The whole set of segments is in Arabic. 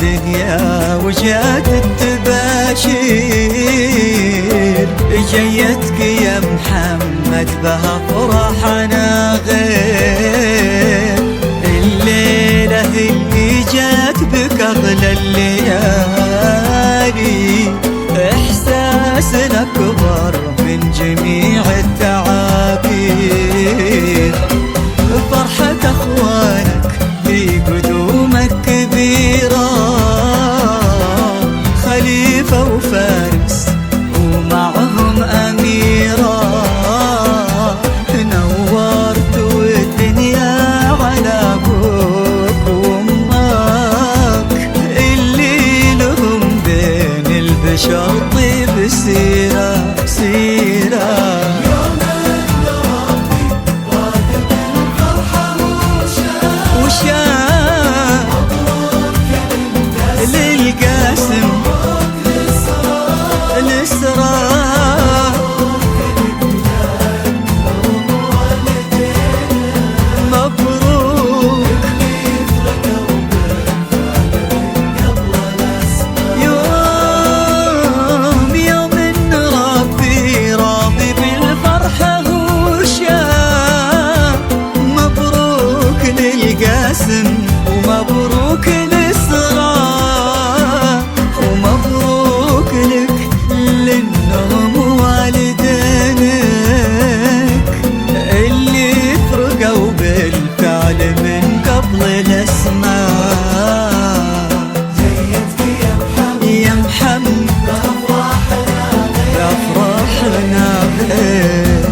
الدنيا وجات التباشير، جيتك يا محمد بها فرحنا غير، الليلة اللي جات بك أغلى الليالي، إحساسنا أكبر من جميع التعابير، فرحة أخوانك بقدومك كبيرة، خليفة وفارس ومعهم أميرة، نورت الدنيا على أبوك وأمك، اللي لهم بين البشر طيب سيرة سيرة. للقاسم الإسراء مبروك، يوم إن ربي راضي بالفرحة وشاء، مبروك للقاسم ومبروك للإسراء، ومبروك لك لأنهم والدينك اللي فرقوا بالفعل من قبل الأسماء. جيتك يا محمد بأفراحنا غير،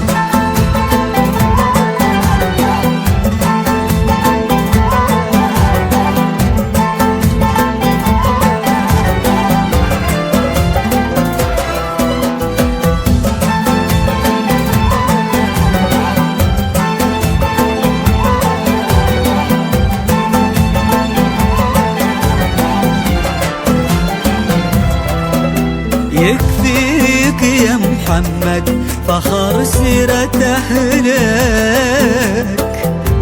يكفيك يا محمد فخر سيرة أهلك،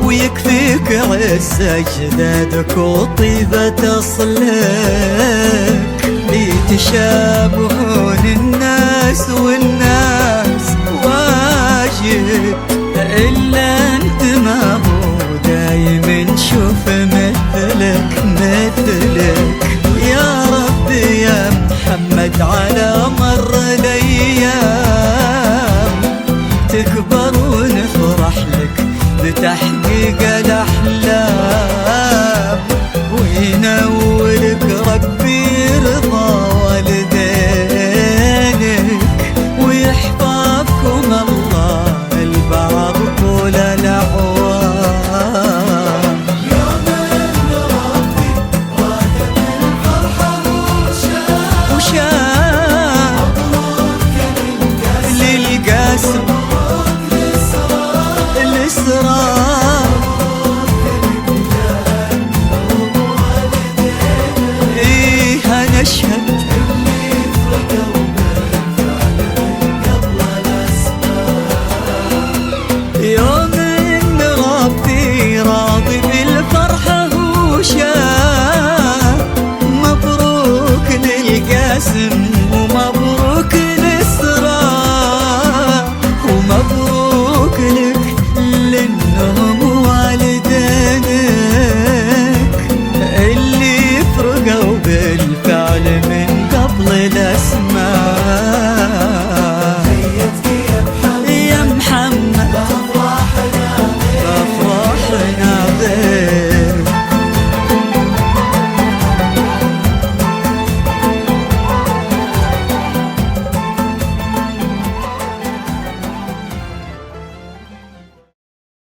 ويكفيك عز أجدادك وطيبة أصلك، يتشابهون الناس والناس واجد، إلا أنت ما هو دايم نشوف مثلك مثلك، يا ربي يا محمد على مر الأيام تكبر ونفرح لك بتحت